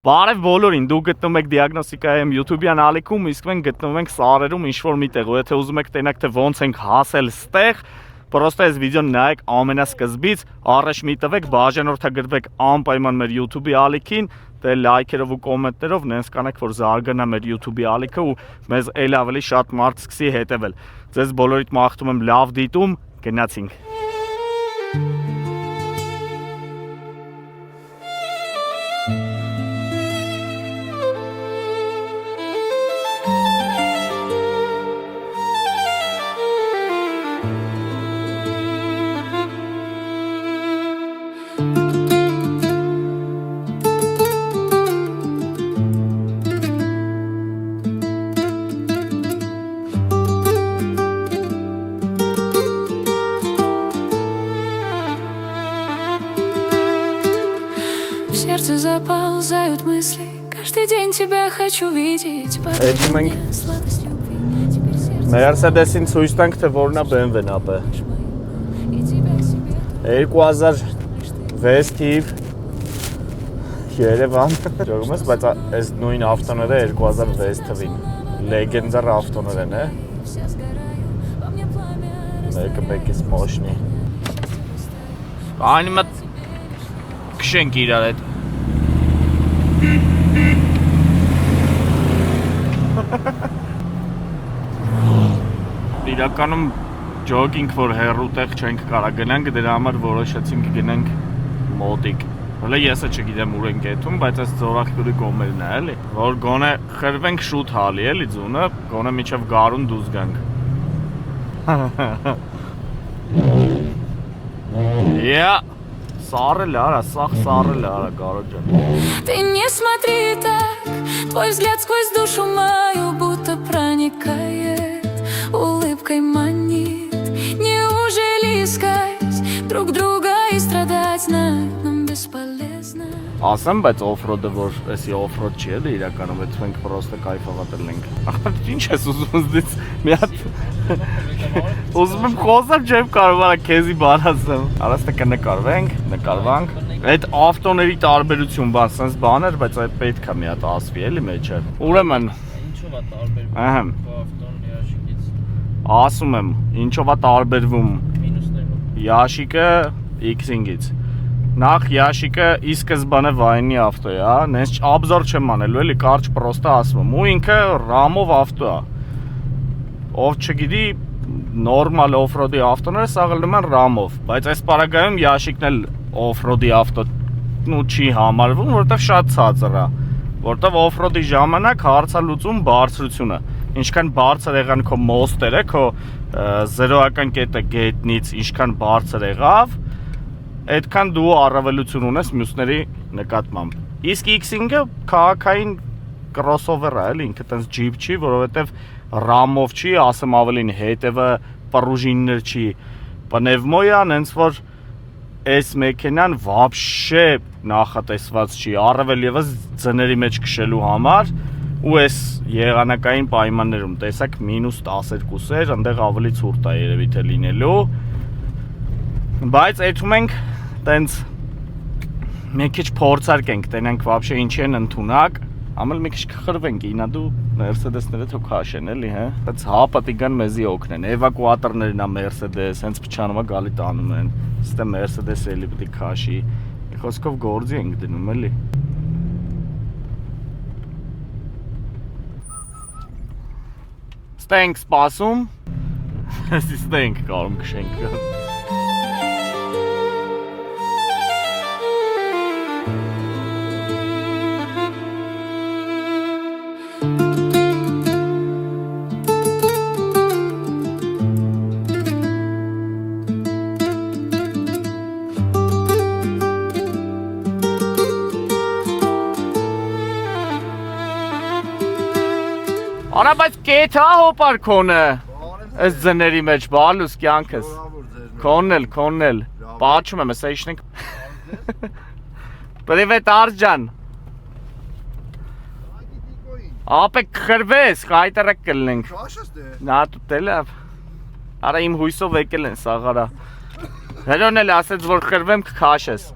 Բարև բոլորին, դուք գտնվում եք Diagnostica.am YouTube-յան ալիքում, իսկ մենք գտնվում ենք Սարերում ինչ-որ միտեղ, ու եթե ուզում եք տենաք թե ոնց ենք հասել ստեղ, պրոստը այս վիդեոն նայեք ամենասկզբից, առաջ մի տվեք, բաժանորդագրվեք անպայման մեր YouTube-ի ալիքին, դե լայքերով ու կոմենտներով նենց կանեք, որ զարգանա մեր YouTube-ի ալիքը ու մեզ էլ ավելի շատ մարդ սկսի հետևել։ Ձեզ բոլորիդ մաղթում եմ լավ դիտում, գնացինք։ Сердце заползают мысли. Каждый день тебя хочу видеть. Эти մենք Mercedes-ին ցույց տանք, թե որն է BMW-ն ապը։ 2006 թիվ Երևան։ Ճոգում ես, բայց այս նույն ավտոները 2006 թվին։ Լեգենդար ավտոներ են, մեկը մոշնի։ Անի մտ քշենք իրար հետ։ Իրականում ջոգինգ, որ հեռու տեղ չենք կարա գնանք, դրա համար որոշեցինք գնանք մոտիկ։ Հələ եսը չգիտեմ ուր ենք եթում, բայց այս ձորախտուրի կողմերն է, էլի, որ գոնե խրվենք շուտ հալի, էլի ձունը, գոնե միջև գարուն դուզ գանք։ Սարել արա, սաղ սարել արա, Կարո ջան։ Ты не смотри так, твой взгляд сквозь душу мою будто проникает, улыбкой манит. Неужели искать друг друга и страдать знать нам бесполезно? Ասեմ, բայց off-road-ը, որ էսի off-road չի էլի իրականում, այդ մենք պրոստը կայֆավատել ենք։ Ախպետ, ինչ ես ուզում ուզդից, մի հատ ուզում եմ խոսեմ, չեմ կարողանա քեզի բան ասեմ։ Արաստը կնկարվենք, նկարվանք։ Այդ ավտոների տարբերություն բան, սենց բաներ, բայց այդ պետք է մի հատ ասվի էլի մեջը։ Ուրեմն, Ինչով է տարբերվում ավտոն Yashik-ից։ ասում եմ, ինչով է տարբերվում Մինուսներով։ Yashik-ը X-ից։ Նախ Yashik-ը ի սկզբանե վայնի ավտո է, նենց աբզոր չեմ անելու, էլի կարճ պրոստը ասում եմ, ու ինքը RAM-ով ավտո է։ Ով չգիտի, նորմալ off-road-ի ավտոները սաղալում են RAM-ով, բայց այս պարագայում Yashik-ն էլ off-road-ի ավտո չի համարվում, որովհետև շատ ցածր է, որովհետև off-road-ի ժամանակ հարցալուծում բարձրությունը, ինչքան բարձր եղան քո մոստերը, քո զերոական կետը գետնից, ինչքան բարձր եղավ, այդքան դու առավելություն ունես մյուսների նկատմամբ։ Իսկ X-ը քաղաքային crossover է, էլի, ինքը տենց ջիփ չի, որովհետև RAM-ով չի, ասեմ ավելին հետևը պրուժիններ չի, պնևմոյա, նենց որ այս մեքենան վաբշե նախատեսված չի, առավել ևս ձների մեջ քշելու համար, ու այս եղանակային պայմաններում, տեսակ -12-էր, այնտեղ ավելի ցուրտ է երևի թե լինելու, բայց այդում ենք տենց մի քիչ փորձարկենք, տենանք վաբշե ինչի են ընդունակ, ամել մի քիչ կխրվենք, ինա դու Mercedes-ները թող քաշեն, էլի, հա։ Բայց հապատիկան մեզի օգնեն, էվակուատորներն է Mercedes, հենց փչանումա գալի տանում են, ստե Mercedes-ը էլի պետք է քաշի, խոսքով գործի ենք դնում, էլի։ Ստենք սպասում, ստենք կարում քշենք։ Արա, բայց կեթ հա հոպար քոնը, այս ձների մեջ, բալուս կյանքս, քոննել, պաչում եմ, ասա իշնենք, պրիվետ Արջան, ապեք կխրվես, խայտարակ կլնենք, նա տուտել է, արա իմ հույսով եկել են սաղարա, հերոն էլ ասեց, որ խրվեմ կքաշես,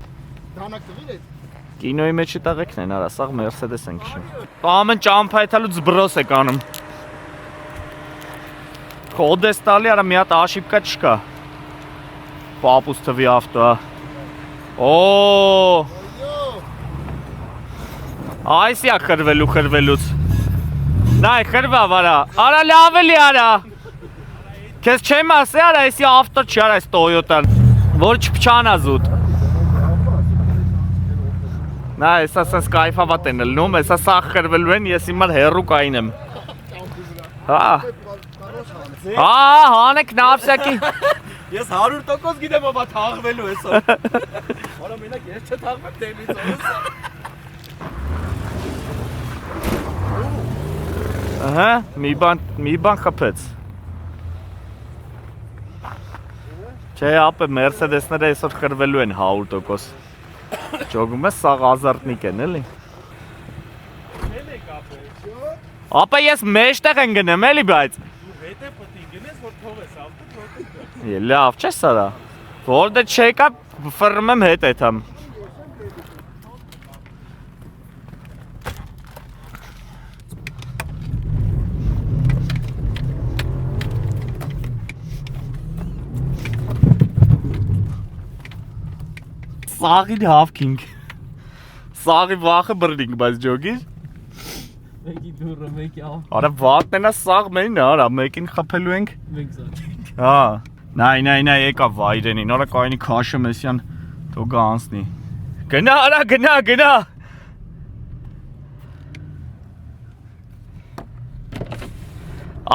Դանակ տվիր էդ, Կինոյի մեջի տղեկն են, արա, սաղ Mercedes են քշում։ Ամեն ճամփա եթալուց բրոս է կանում։ Կոդես տալի, արա մի հատ աշիպկա չկա։ Պապուս թվի ավտոա։ Օ! Այս յա խրվելուց։ Նայ, խրվա վարա։ Արա լավ էլի արա։ Քեզ չեմ ասի, արա, այսի ավտո չի, արա, այս Toyota-ն, որ չփչանա զուտ։ Նա, էսա սենց կայֆավատ են լնում, էսա սաղ խրվելու են, ես իմար հերու կային եմ։ Հանեք նավսյակի։ Ես 100% գիտեմ ովա թաղվելու էսօր։ Որա մենակ ես չթաղվեմ դեմից օրս։ Ահա, մի բան խփեց։ Չէ, ապե Mercedes-ները այսօր խրվելու են 100%։ Ճոգում ես սաղ ազարտնիկ են, էլի։ Ապե ես մեջտեղ են գնեմ, էլի, բայց։ Հետե պտի գնես, որ թողես ավտո։ Լավ, չես արա։ Որ դե չեկա, ֆռմ եմ հետ էթամ։ Սաղին հավքինք։ Սաղի վախը բրնինք, բայց ջոգիր։ Մեկի դուրը, մեկի ավ։ Արա վատն է սաղ մենն է, արա, մեկին խփելու ենք։ Մենք զատ։ Հա, նայ, եկա վայրենին, արա կայնի քաշը մեսյան, թողա անցնի։ Գնա, արա, գնա։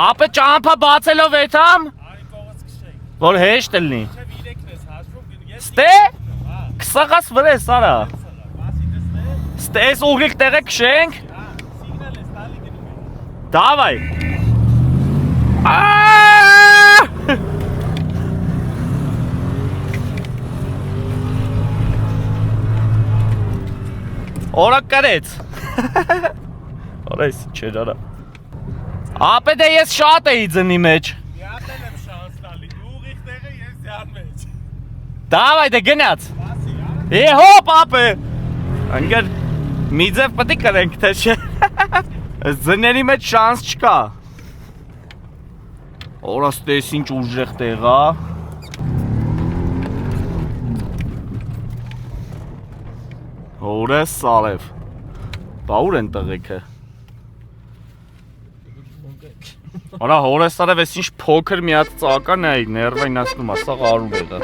Ապե ճամփա բացելով էթամ։ Արի կողոց քշենք։ Որ հեշտ լինի։ Չէ իրեքն ես հաշվում գնու։ Ես Ստե։ Կսաղաս վրես, արա։ մասի դստե։ Ստես ուղիղ տեղը քշենք։ Սիգնալ ես տալի գնում ենք։ Դավայ։ Օրա կարեց։ Օրա էս չէր արա։ Ապե դե ես շատ էի ձնի մեջ։ Միատել եմ շանս տալի։ Ուղիղ տեղը ես ձյան մեջ։ Դավայ դե գնաց։ Մասի, Հոպ ապե։ Անգար մի ձև պետք է կրենք թե չէ։ Այս ձների մեջ շանս չկա։ Օրա ստես ինչ ուժեղ տեղ է։ Հորը սարև։ Բա ուր են տղեկը։ Արա հորը սարև ես ինչ փոքր մի հատ ծական է, ներվային ասնում, ասա արում է դա։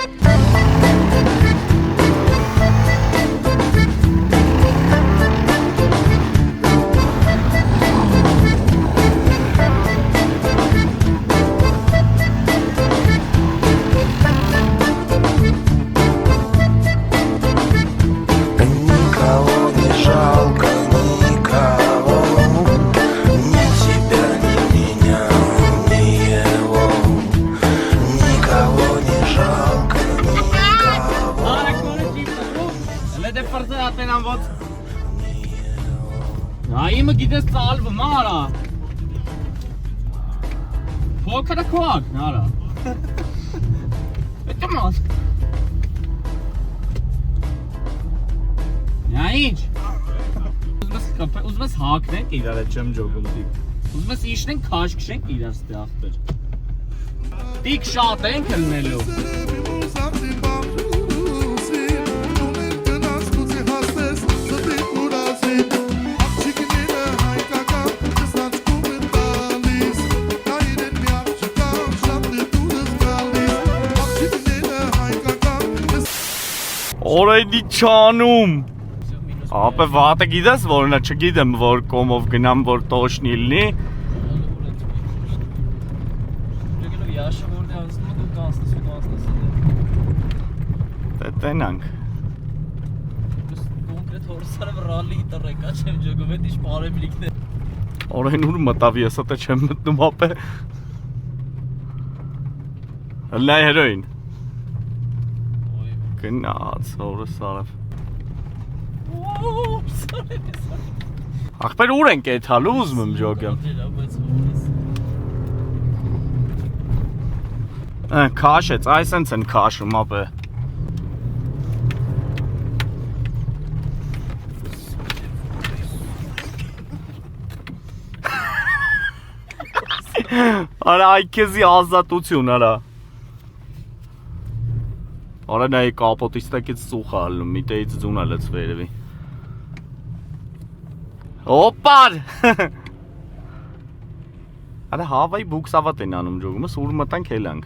Իմը գիտես ծալվում, արա։ Փոքրը քոակ, արա։ Պետմոս։ Նա ինչ։ Ուզում ես հակնենք իրար է չեմ ջոգում տիկ։ Ուզում ես իշնենք քաշ քշենք իրար ստե ախպեր։ Տիկ շատ ենք լնելու։ Օրայնի չանում։ Ապե վատը գիտես որնա, չգիտեմ որ կոմով գնամ որ տոշնի լինի։ Դե տենանք։ Կոնկրետ հորսարը ռալի տրեկա չեմ ջոգում, էդ ինչ բարեմլիքն է։ Օրեն ուր մտավ ես ատե չեմ մտնում ապե։ Հլնայ հերոին։ Գնաց, հորը սարավ։ Ախպեր ուր ենք էթալու ուզում եմ ջոգեմ։ Քաշեց, այսենց են քաշում ապե։ Արա այքեզի ազատություն, արա։ Արա նայ կապոտից տակից ծուխ ալնում, միտեից ձուն ալեց վերևի։ Օպար։ Արա հավայի բուքսավատ են անում ջոգումը, սուր մտանք հելանք։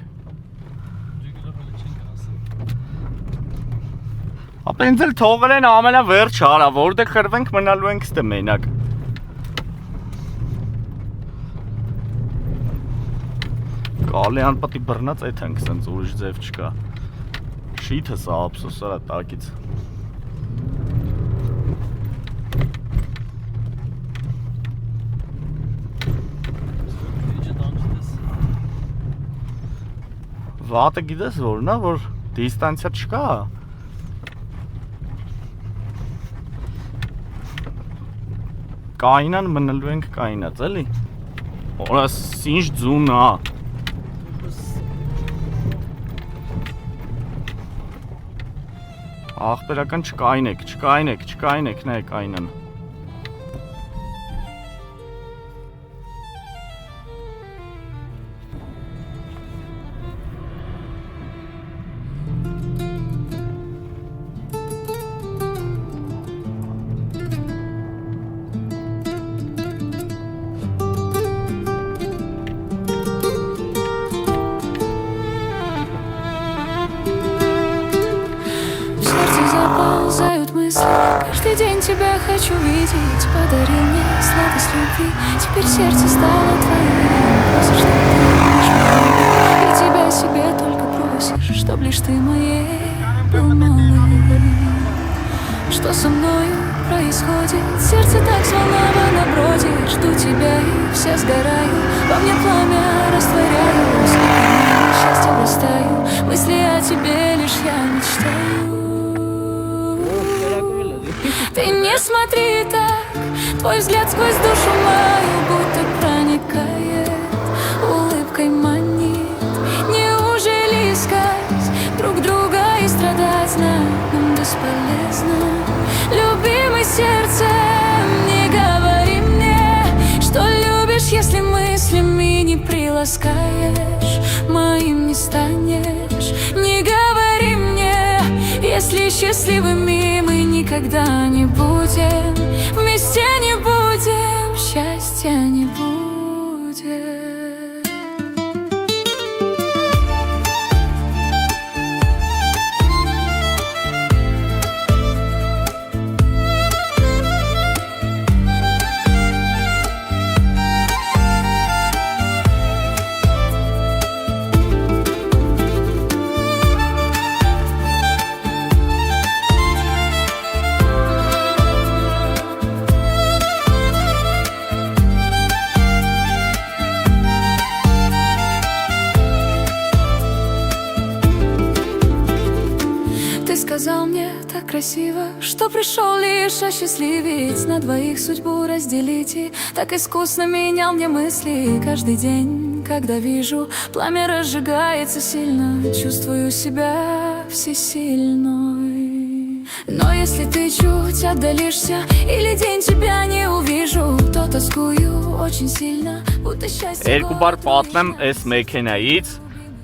Ապա ինձ էլ թողել են ամենավերջը, արա, որտեղ խրվենք մնալու ենք ստե մենակ։ Կալի անպատի բռնած այդ ենք, սենց ուրիշ ձև չկա։ Շիթը սա ափսոս արա տակից։ Վատը գիտես որն է, որ դիստանցիա չկա։ Կայնան մնալու ենք կայնած, էլի։ Որա ինչ ձուն է։ Աղբերական չկայնեք, նայ կայնան։ Каждый день тебя хочу видеть. Подарил мне сладость любви. Теперь сердце стало твоим. Просишь, что ты будешь моей. И тебя себе только просишь, чтоб лишь ты моей был малый. Что со мною происходит? Сердце так взволновано бродит. Жду тебя и вся сгораю. Во мне пламя растворяю. Слепым счастьем растаю. Мысли о тебе лишь я мечтаю. Ты не смотри так, твой взгляд сквозь душу мою будто проникает, улыбкой манит. Неужели искать друг друга и страдать нам бесполезно? Любимый сердце, не говори мне, что любишь, если мыслями не приласкаешь, моим не станешь. Не говори мне, если счастливыми мы никогда не будем, вместе не будем, счастья не будет. Сказал мне так красиво, что пришел лишь осчастливить, на двоих судьбу разделить. И так искусно менял мне мысли. Каждый день, когда вижу, пламя разжигается сильно, чувствую себя всесильной. Но если ты чуть отдалишься или день тебя не увижу, то тоскую очень сильно, будто счастье. Երկու բար պատմեմ այս մեքենայից,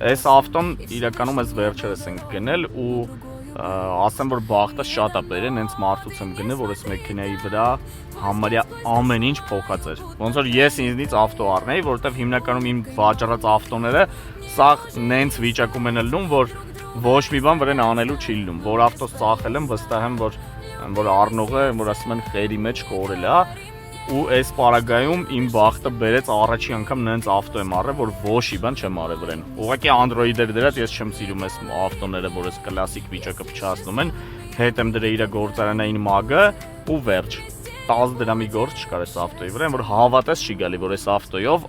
այս ավտոն իրականում այս վերջերս ենք գնել ու ասեմ որ բախտը շատ է բերեն, հենց մարդուց եմ գնել, որ այս մեքենայի վրա համարյա ամեն ինչ փոխած էր։ Ոնց որ ես ինձնից ավտո առնեի, որովհետև հիմնականում իմ վաճառած ավտոները սա նենց վիճակում են լնում, որ ոչ մի բան վրան անելու չի լնում, որ ավտոս ծախել եմ, վստահ եմ, որ առնողը, որ ասում են խերի մեջ կորել է, ու այս պարագայում իմ բախտը բերեց առաջի անգամ նենց ավտո եմ առել, որ ոչ մի բան չեմ արել վրան։ Ուղղակի Android-եր դրած ես չեմ սիրում այս ավտոները, որ այս կլասիկ վիճակը փչացնում են, հետ եմ դրել իր գործարանային մագը ու վերջ։ 10 դրամի գործ չկար այս ավտոյի վրա, որ հավատես չի գալի, որ այս ավտոյով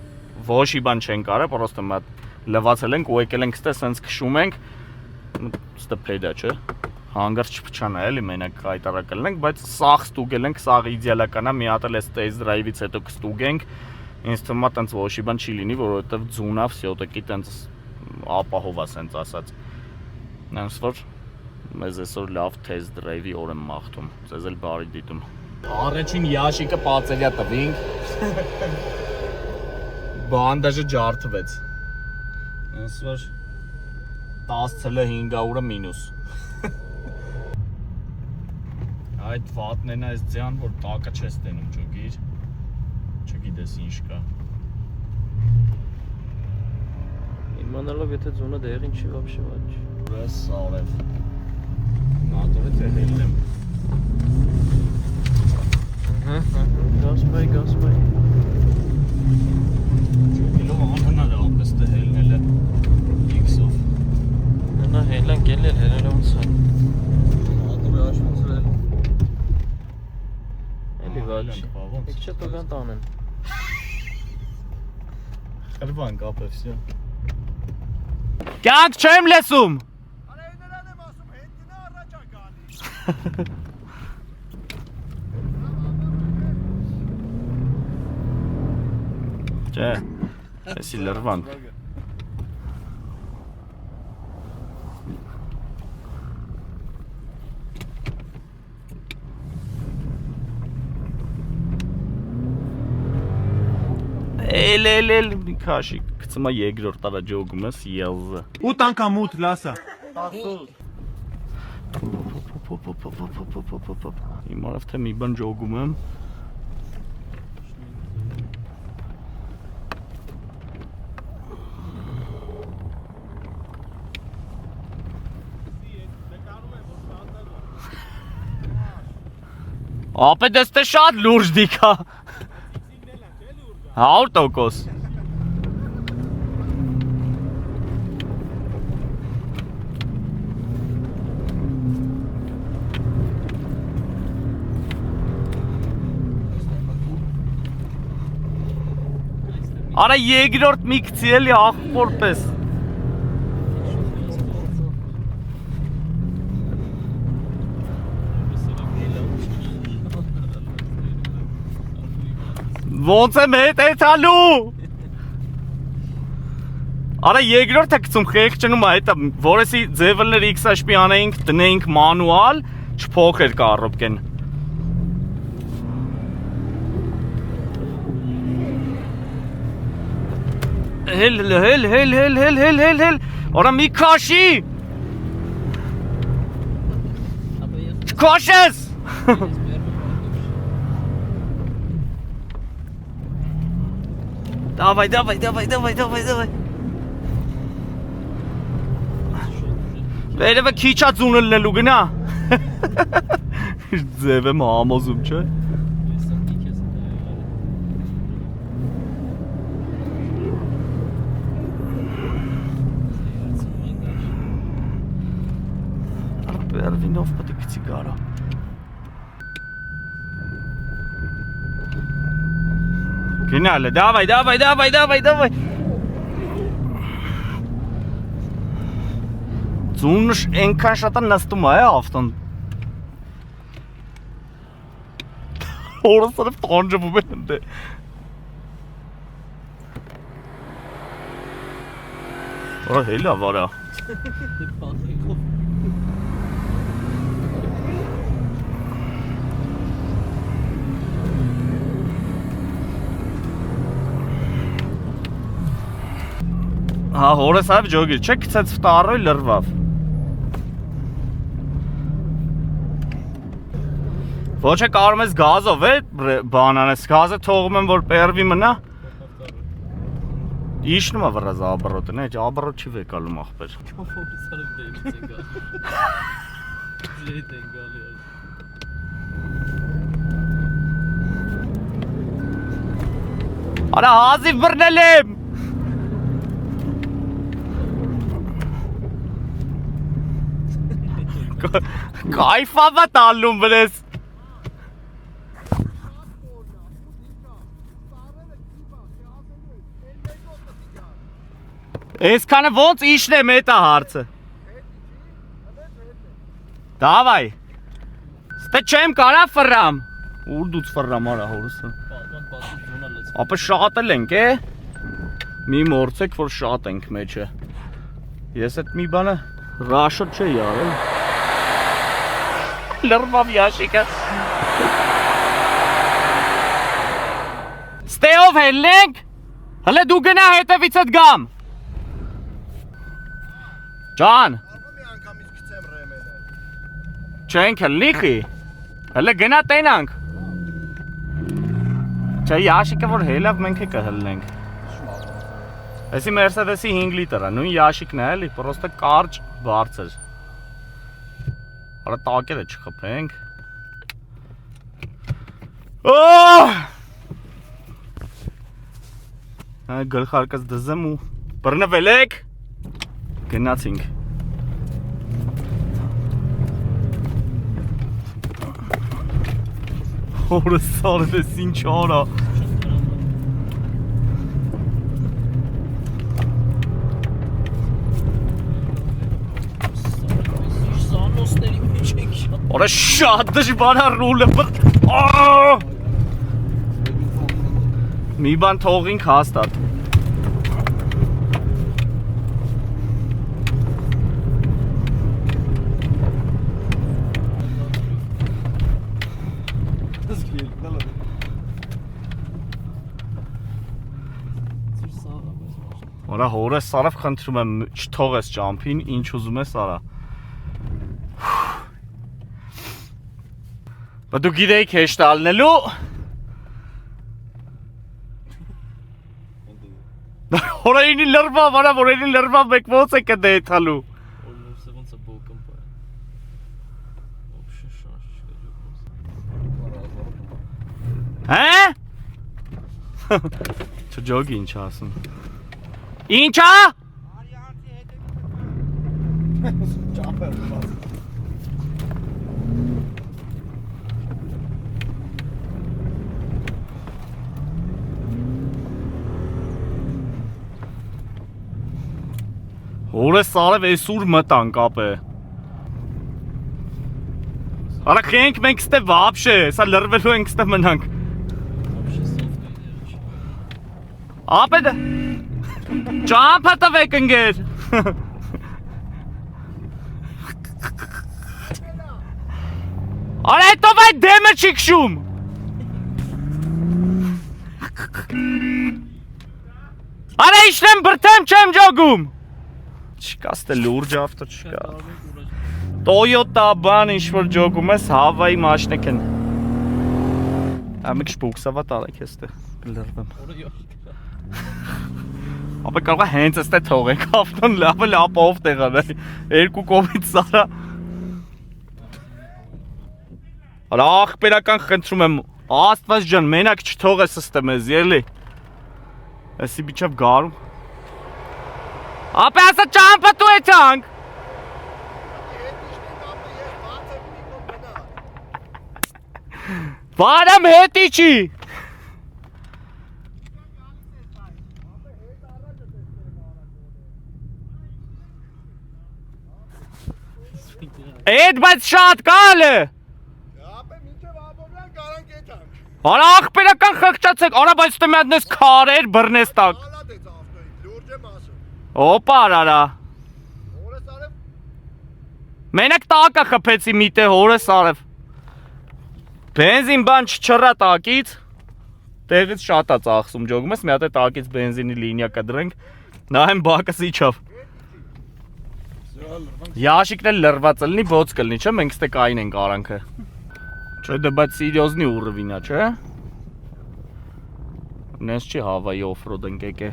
ոչ մի բան չենք արել, պրոստը մատ լվացել ենք ու եկել ենք ստե սենց քշում ենք, ստե փեդա չէ։ Հանգարց չփչանա էլի մենակ հայտարարել ենք, բայց սաղ ստուգել ենք, սաղ իդեալական է, մի հատ էլ էս test drive-ից հետո կստուգենք։ Ինձ թվում է տենց ոչ մի բան չի լինի, որովհետև ձունա վсё-таки տենց ապահով է սենց ասած։ Նենց որ մեզ այսօր լավ test drive-ի օր եմ մաղթում, ձեզ էլ բարի դիտում։ Առաջին ящիկը պացելյա տվինք։ Բանդաժը ջարդվեց։ Այս որ 10,500-ը մինուս։ Այդ վատն են այս ձյան, որ տակը չես տենում ճոգիր։ Չգիտես ինչ կա։ Իմանալով եթե ձունը դեղին չի вообще ոչ։ Ուրես արև։ Նատորը թե հելնեմ։ Գասպայ։ Ճոգիլով անհնար է ապես թե հելնելը X-ով։ Նա հելան գելել հելելը ոնց է։ Նատորը աշվացրել։ Էլի ոչ։ Եք չէ տոգան տանեն։ Խրվան կապը, վսյո։ Կյանք չեմ լեսում։ Արա նրան եմ ասում, հետինա առաջ է գալիս։ Չէ, էսի լրվան։ Էլ մի քաշի, գցումա երկրորդ տարա ջոգում ես ելզը։ 8 անգամ 8 լասա։ Իմանավ թե մի բան ջոգում եմ։ Ապե դες թե շատ լուրջ դիքա։ 100%։ Արա երկրորդ մի գցի էլի աղբոր պես։ Ոնց եմ հետեթալու։ Արա երկրորդը գցում խեղճնում է հետա, որեսի ձևլներ X-HP անեինք, տնեինք մանուալ, չփոխեր կառոպկեն։ Հել, արա մի քաշի։ Չքաշես։ Давай. Վերևը քիչ է ծունելնելու գնա։ Ձև եմ համոզում, չէ։ Պերվինով պետք է գցի գարա։ Գնալը, давай։ Ձունշ ենքան շատ են նստում է ավտոն։ Որս արև տանջվում են դե։ Որա հելա վարա։ Հա, հորս այվ ջոգիր, չէ կցեց վտարոյ լրվավ։ Ոչ է կարում ես գազով է բանան ես, գազը թողում եմ, որ պերվի մնա։ Իշնում է վրազ աբրոտը, նեչ աբրոտ չի վեկալում աղբեր։ Արա հազիվ բրնել եմ։ Կայֆավա տալում վրես։ Այսքանը ոնց իշնեմ էտա հարցը։ Դավայ։ Ստե չեմ կարա ֆռամ։ Ուր դուց ֆռամ արա հորսը։ Ապա շատել ենք է։ Մի մորցեք որ շատ ենք մեջը։ Ես այդ մի բանը ռաշոտ չէ յարել։ Լրվավ յաշիկը։ Ստեով հելնենք։ Հələ դու գնա հետևիցդ գամ։ Ջան։ Չենք լիխի։ Հələ գնա տենանք։ Չէ, ящիկը որ հելավ մենք է կհլնենք։ Էսի Mercedes-ի 5 լիտր է, նույն ящիկն է էլի, պրոստը կարճ բարձր։ Արա տակերը չխփենք։ Գլխարկս դզեմ ու բռնվել եք։ Գնացինք։ Հորս սարվես ինչ արա։ Արա շատ դժվար է ռուլը։ Մի բան թողինք հաստատ։ Արա հորես սարավ խնդրում եմ չթողես ճամփին, ինչ ուզում ես արա։ Բա դու գիտեիք հեշտ ալնելու։ Օրայինի լրվավ, արա որայինի լրվավ մեկ ոնց է կդե եթալու։ Հե? Չջոգի ինչ ասում։ Ինչա։ Հորես սարև էսուր մտանք ապե։ Արա խենք մենք ստե վապշե, սա լրվելու ենք ստե մնանք։ Ապե դա ճամփա տվեք ընկեր։ Արա հետո վայ դեմը չի քշում։ Արա իշնեմ բրտեմ չեմ ջոգում։ Չկա ստե լուրջ ավտո չկա։ Toyota բան ինչ-որ ջոգում ես, Հավայի մաշնեք են։ Ամիք շպուքսավա տարեք ես տե, կլրվեմ։ Ապե կարող է հենց ես տե թողենք, ավտոն լավը լապով տեղան է, երկու կովից սարա։ Արա աղպերական խնդրում եմ, աստված ջան, մենակ չթող ես ստե մեզ, ելի։ Էսի բիչավ գարում։ Ապե ասա ճամփա դու եթանք։ Բարամ հետի չի։ Էդ բայց շատ կալ է։ Ապե մինչև ապօրյան կարանք եթանք։ Արա աղբերական խղճացեք, արա բայց ստե մի հատ նես քարեր բռնես տակ։ Օպա արա։ Հորես արև։ Մենակ տակը խփեցի միտե հորես արև։ Բենզին բան չչռա տակից։ Տեղից շատ է ծախսում ջոգում ես, մի հատ է տակից բենզինի լինիա կդրենք։ Նայեմ բակս իջավ։ Ящикն էլ լրված է լինի, ոնց կլինի, չէ՞, մենք ստե կային ենք արանքը։ Չէ, դե բայց սիրիոզնի ուռվինա, չէ՞։ Նես չի Հավայի օֆրոդ ընկեք է։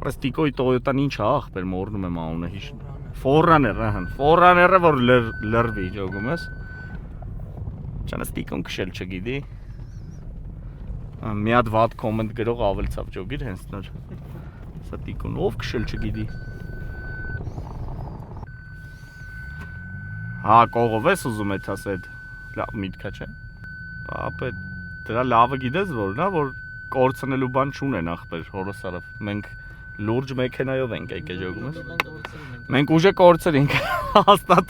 Պրստիկոյի Toyota-ն ինչ է, ախպեր մոռնում եմ անունը հիշ։ Forerunner-ը, հն։ Forerunner-ը որ լրվի ջոգում ես։ Չանես տիկոն քշել չգիտի։ Մի հատ վատ կոմենտ գրող ավել ցավ ջոգիր հենց նոր։ Սա տիկոն ով քշել չգիտի։ Հա, կողով ես ուզում ես ասել։ Լավ միտքա չէ։ Ապե դրա լավը գիտես որն է, որ կորցնելու բան չունեն ախպեր հորս արավ։ Մենք լուրջ մեքենայով ենք եկել ջոգում ես։ Մենք ուժը կորցրինք հաստատ։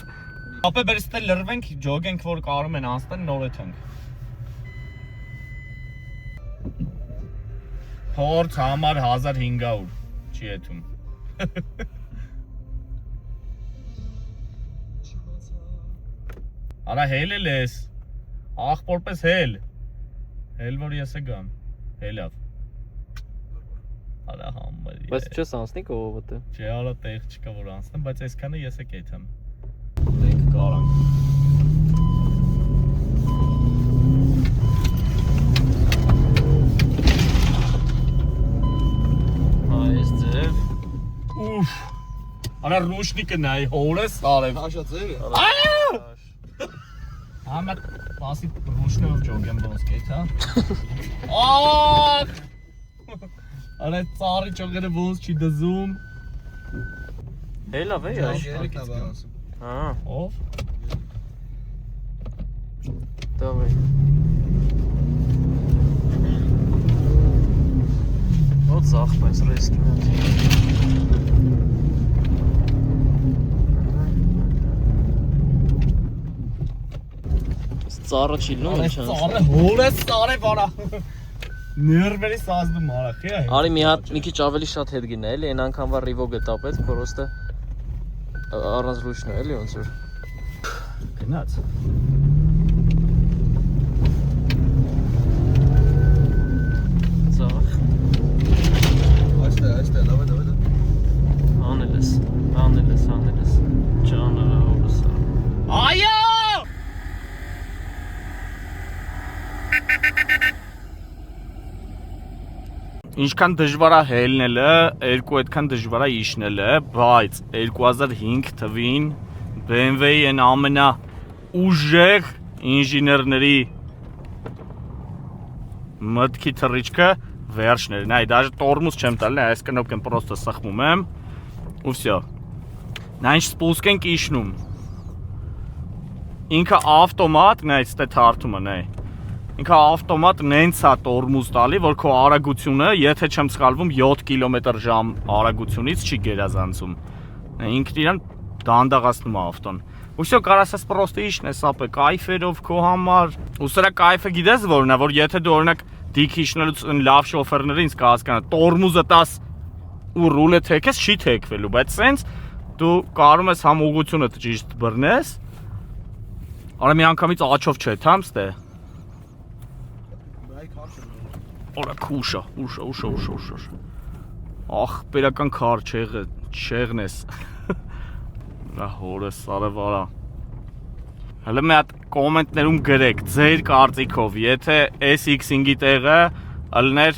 Ապե բերես տե լրվենք, ջոգենք որ կարում են անցնել նոր եթանք։ Փորձ համար 1500 չի եթում։ Արա հել ես, աղպորպես հել, հել որ ես է գամ, հելավ։ Արա համբեր։ Բայց չես անցնի կողովը։ Չէ, արա տեղ չկա որ անցնեմ, բայց այսքանը ես է կեթեմ։ Մենք կարանք։ Այս ձև։ Ուֆ։ Արա ռուշնիկը նայ, հորես արև։ Աշա ձևը։ Համա պասի ռուշնով ջոգեմ ոնց կեթա։ Ահ։ Արա ծառի ճոգերը ոնց չի դզում։ Հելավ է այս։ Հա, Ով։ դավայ։ Ո՞ց զախ բայց ռեստորանտ։ Ծառը չիլնում է չանց։ Ծառը հորես ծառը վարա։ Ներվերի սազդում արա, խիա։ Արի մի քիչ ավելի շատ հետ գնա էլի, այն անգամվա ռիվոգը տապեց, պրոստը առանց ռուշն է էլի ոնց որ։ Գնաց։ Ծախ, Այստեղ, լավ է։ անել ես, ջանը հորսա։ Այո։ Ինչքան դժվար է հելնելը, երկու այդքան դժվար է իջնելը, բայց 2005 թվին BMW-ի այն ամենա ուժեղ ինժեներների մտքի թռիչքը վերջն էր։ Նայ, даже տորմուզ չեմ տալի, այս կնոպկեն պրոստը սխմում եմ ու վсё։ Նա ինչ սպուսկ ենք իջնում։ Ինքը ավտոմատ, նայ, ստե թարթումը, նայ։ Ինքը ավտոմատ նենց է տորմուզ տալի, որ քո արագությունը, եթե չեմ սխալվում, 7 կմ/ժ արագությունից չի գերազանցում։ Ինքն իրան դանդաղացնում է ավտոն։ Ու վсё, կարաս ես պրոստը իջնես ապե կայֆերով քո համար։ Ու սրա կայֆը գիտես որն է, որ եթե դու օրինակ դիք իջնելուց լավ շոֆերներին ինձ կհասկանա, տորմուզը տաս ու ռուլը թեքես, չի թեքվելու, բայց սենց դու կարում ես համ ուղղությունը ճիշտ բռնես։ Արա մի անգամից աչով չէ, թամստե։ Օրա քուշա, ուշա։ Ախ, բերական քար չեղնես։ Նա հորս սարևարա։ Հələ մի հատ կոմենտներում գրեք ձեր կարծիքով, եթե SX5-ի տեղը ըլներ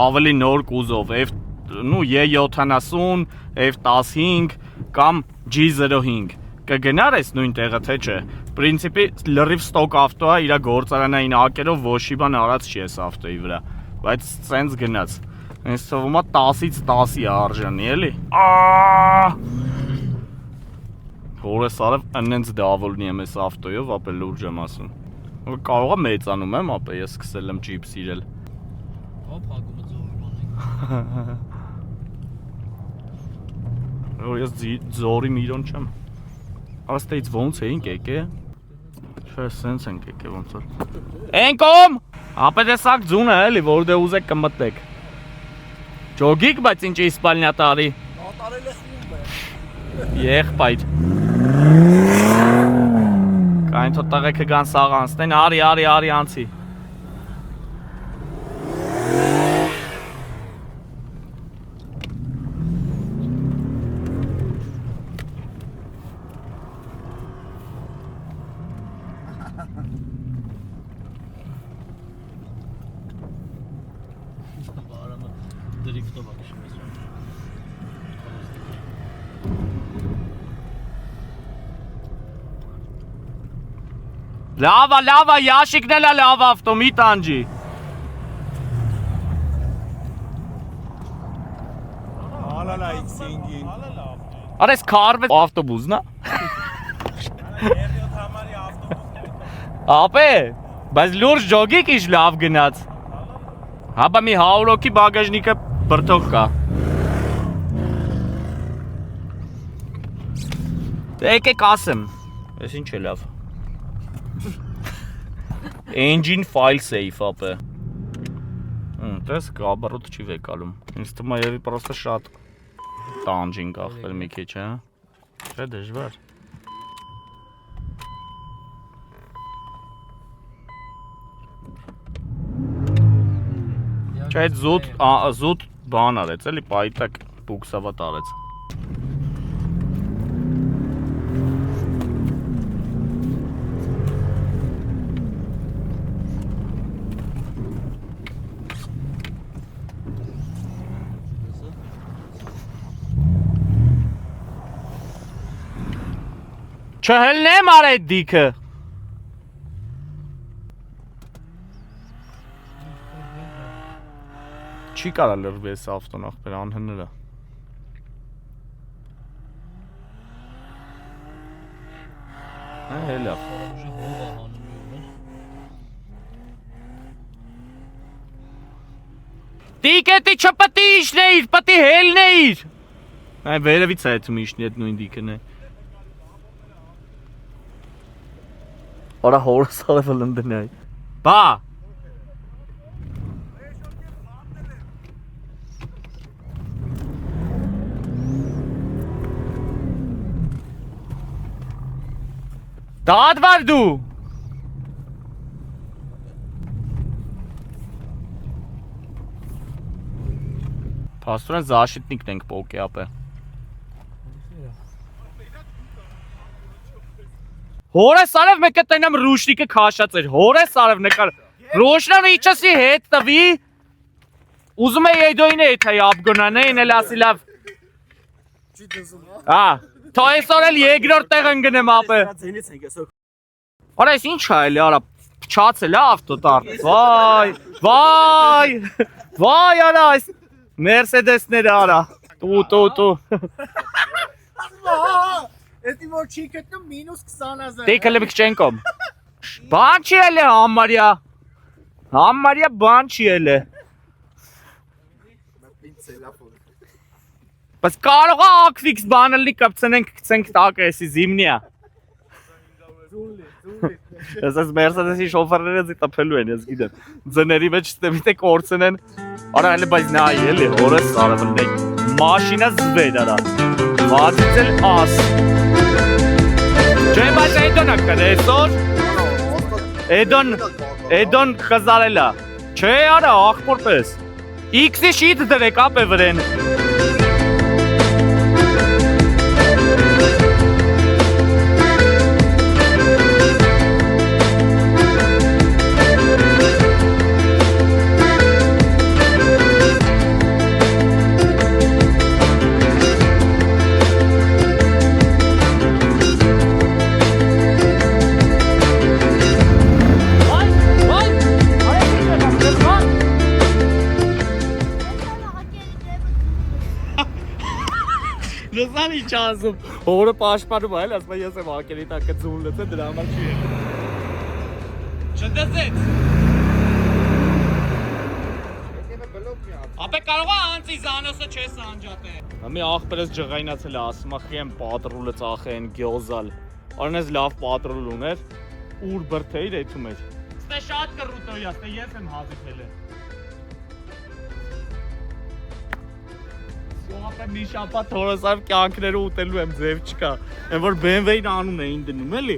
ավելի նոր կուզով, E70, F15 կամ G05, կգնար ես նույն տեղը թե չէ։ Պրինցիպի լրիվ ստոկ ավտո է, իր գործարանային ակերով ոչ մի բան արած չի այս ավտոյի վրա, բայց սենց գնաց։ Ինձ թվում է 10-ից 10-ի արժանի, էլի։ Հորես արև ընենց դավոլնի եմ այս ավտոյով, ապե լուրջ եմ ասում։ Կարող է մեծանում եմ, ապե ես սկսել եմ ջիպ սիրել։ Հա, փակումը ձորման է։ Որ ես ձորի միրոն չեմ։ Աստեից ոնց էինք եկե։ Չէ, սենց ենք եկե ոնց որ։ Ենկոմ։ Ապե տեսակ ձունը էլի, որ դե ուզեք կմտնեք։ Ջոգիկ, բայց ինչ է իսպալնյա տարի։ Ատարել է խումբ է։ Եղբայր։ Կային թո տղեկը գան սաղ անցնեն, արի անցի։ Դրիֆտով ակշում ես։ Լավա, Յաշիկն էլ է լավ ավտո, մի տանջի։ Ալալա X5-ին։ Արա ես քարվեց ավտոբուսն է։ Ապե, բայց լուրջ ջոգիկ ինչ լավ գնաց։ Հաբա մի 100 հոգի բագաժնիկը բրթող կա։ Դե եկեք ասեմ, ես ինչ է լավ։ Engine file safe ապե։ Տես կաբարոտ չի վեկալում։ Ինձ թվում է երևի պրոստը շատ տանջին կախվել մի քիչ, հա։ Չէ դժվար։ Չէ այդ զուտ բան արեց, էլի պայտակ բուքսավատ արեց։ Չհելնեմ ար այդ դիքը։ Չի կարա լրվի այս ավտոն ախպեր անհնրա։ Հելա։ Դիկետի չպտի իշնեիր, պտի հելնեիր։ Այ վերևից է այդում իշնի այդ նույն դիկն է։ Արա հորս արևը լնդն է։ Բա։ Դադվար դու։ Փաստորեն զաշիտնիկն ենք պոկի ապե։ Հորես արև մեկը տենամ ռուշնիկը քաշած էր, հորես արև նկար, ռոշնանը իչասի հետ տվի, ուզում է եդոյին է եթայի ապգոնան էին էլ ասի լավ, թո այսօր էլ եգրոր տեղ ընգնեմ ապե, արա ես ինչ հայելի արա, պչացել է ավտոտար, վայ արա այս մերսեդեսները արա, տու Էդի որ չի գտնում մինուս 20,000 Դեքը լեբիք չեն կոմ Բան չի էլ է համարյա բան չի էլ է Բայց կարող է ակվիքս բանը լի կպցնենք կցենք տակ էսի զիմնիա Ես ես մերսադեսի շոֆերները զիտապելու են ես գիտեմ ձների մեջ ստեմիտ է կորցն են Արա էլի բայց նայի էլի հորես արավն է Մաշինա զվեր արա Վադից էլ աս Չէ բայց էդոն ակար էսոր Էդոն խզարելա Չէ արա աղբոր պես X-ի շիտ դրեք ապ է վրեն Լսան ինչ ասում, հորը պաշպանում այլ, ասում ես եմ ակերի տակը ձուն լծե, դրա համար չի եղել Չդզեց Ապե կարող է անցի զանոսը չես անջատ է Ամի աղպերս ջղայնացել է, ասում ախի եմ պատրուլը ծախե են գյոզալ Արն ես լավ պատրուլ ուներ, ուր բրթեիր էթում էր Ստե շատ կռուտոյ, աստե ես եմ հազիպել է Ապե մի շապատ հորոսավ կյանքները ուտելու եմ ձև չկա Են որ BMW-ին անուն էին դնում էլի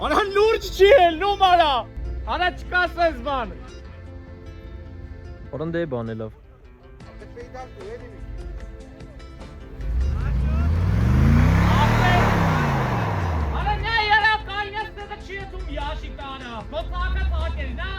Արա լուրջ չի հելնում արա Արա չկասես բան Որն դե բան է լավ Արա նա երա կայնես դեպը չի եթում յաշիկ արա Մոծակը պակել նա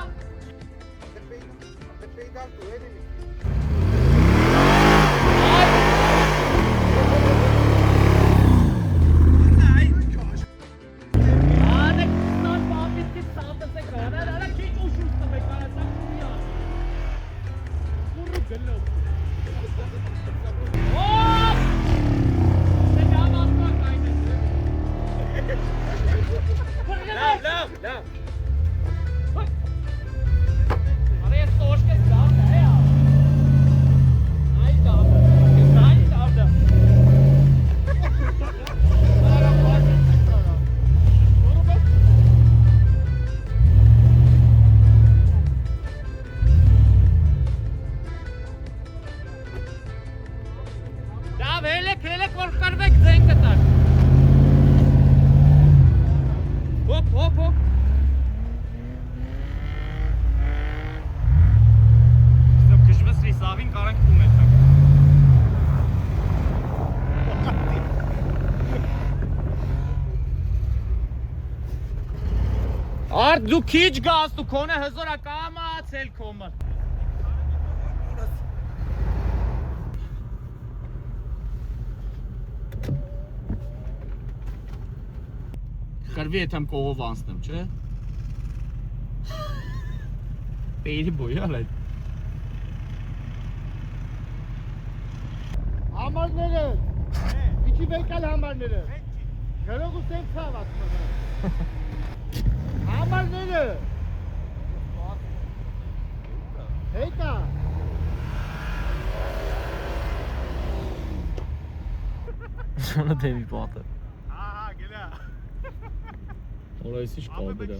Հելեք որ խրվեք ձեն կտակ Հոպ Արդ դու քիչ գաս, դու քոնը հզորա կամացել կոմը։ Խրվի եթեմ կողով անցնեմ, չէ։ Պերի բոյալ այդ։ Համարները, իչի վեկալ համարները, գրող ու սենք ծավ ասում Համարները, հետա, Շոնը դեմի պատը։ ահա գելա, Օրա ես ինչ կա բերա։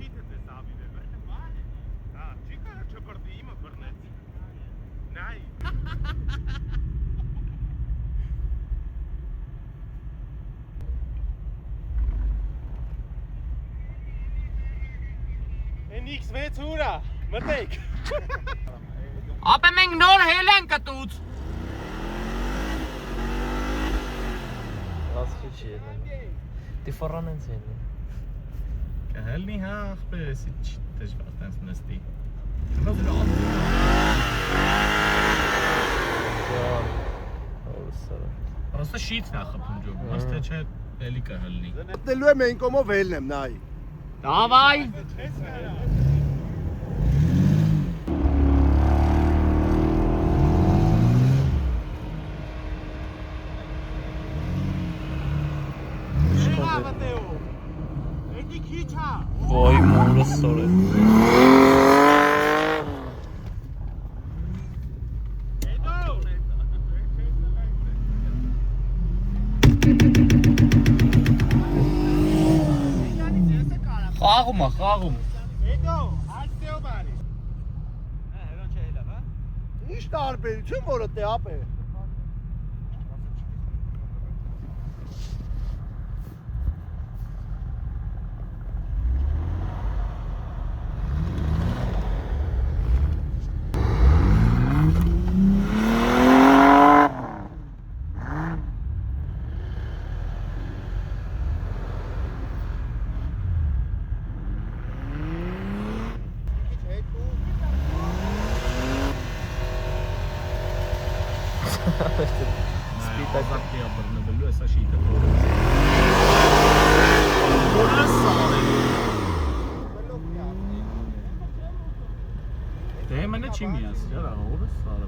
չիկա չպրդի իմը բրնեց, նայ, Են X6 ուրա, մտեք Ապե մենք նոր հել են կտուց։ Ասխի չի ելն։ Դիֆարան են ցեն։ Կհելնի հա ախպես ինչ դժվար տենց նստի։ Պրոստը շիթն է խփում ջոկ, ըստ թե չէ էլի կհելնի։ Դելու եմ են կոմով հելն եմ, նայ Դավայ։ Էդի քիչ հա Ոյ մորս սորը։ Խաղում է, խաղում։ Հետո, հացտեով բարի Հերոն չէ հելավ, հա? Ինչ տարբերություն որը տե ապ է Սպիտակի ապրնվելու է սա շիթը Դե մենը չի միաս, ջարա, օրը սարը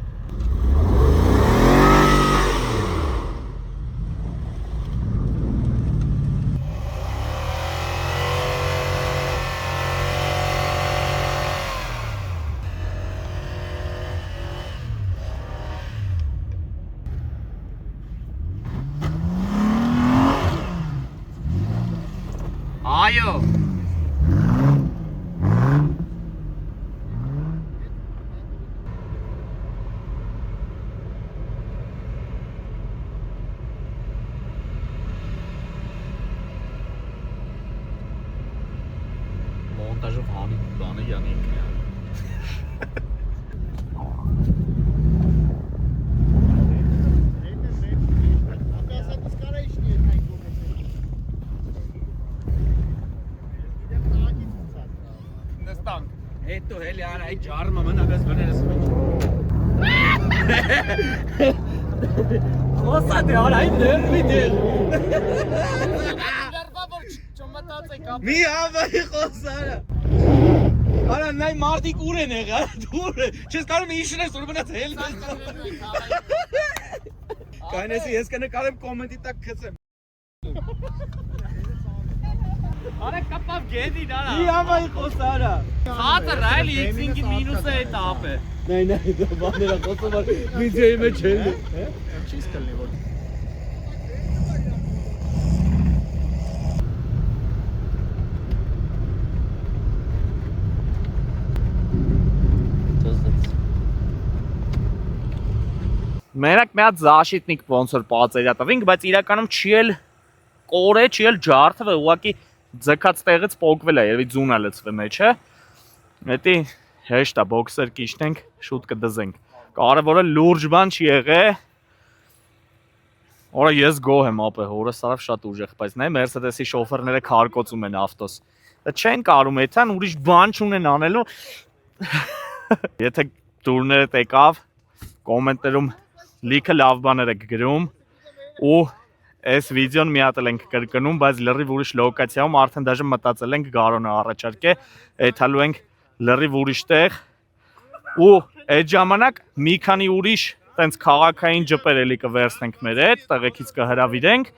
Այո Մոնտաժով հանի բանը յանենք Հետո հելի արա այդ ջարմը մնագած վներս մեջ Խոսա դե արա այդ ներվի դեր Մի հավայի խոսարա Արա նայ մարդիկ ուր են եղա դուր չես կարում իշն ես ուր մնաց հել Կանեսի ես կնկարեմ կոմենտի տակ քցեմ Արա կապավ գեդին արա Մի հավայի խոսարա Խածը ռայլի X-ինգի մինուսը է տապ է Նայ դա բաները խոսում ար վիդեոյի մեջ են Չիս կլնի որ Մենակ մի հատ զաշիտնիկ ոնց որ պածերյա տվինք, բայց իրականում չի էլ կորե, չի էլ ջարդը, ուղղակի ձգած տեղից պոկվել է, երևի ձուն է լցվել մեջը։ Հետի հեշտ է բոքսեր կիշնենք, շուտ կդզենք։ Կարևորը լուրջ բան չի եղե։ Օրա ես գոհ եմ ապե, օրը սարավ շատ ուժեղ, բայց նայ Mercedes-ի շոֆերները քարկոծում են ավտոս։ Դա չեն կարում էթան ուրիշ բան չունեն անելու։ Եթե դուրներդ եկավ, կոմենտներում լիքը լավ բաներ եք գրում ու այս վիդեոն մի հատ ենք կրկնում, բայց լրիվ ուրիշ լոկացիայում արդեն դաժե մտածել ենք Գարոնը առաջարկե, եթալու ենք լրիվ ուրիշ տեղ ու այդ ժամանակ մի քանի ուրիշ տենց քաղաքային ջպեր էլի կվերցնենք մեր հետ, տեղեկից կհրավիրենք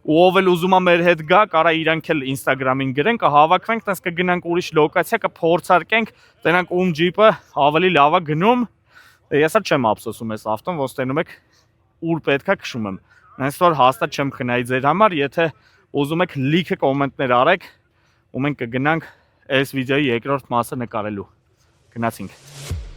ու ով էլ ուզում է մեր հետ գա, կարա իրանք էլ Instagram-ին գրեն, կհավաքվենք, տենց կգնանք ուրիշ լոկացիա, կփորձարկենք, տենանք ում ջիպը ավելի լավ է գնում։ Ես չեմ ափսոսում այս ավտոն, ոնց տենում եք ուր պետքա քշում եմ։ Հենց որ հաստատ չեմ խնայի ձեր համար, եթե ուզում եք լիքը կոմենտներ արեք, ու մենք կգնանք այս վիդեոյի երկրորդ մասը նկարելու։ Գնացինք։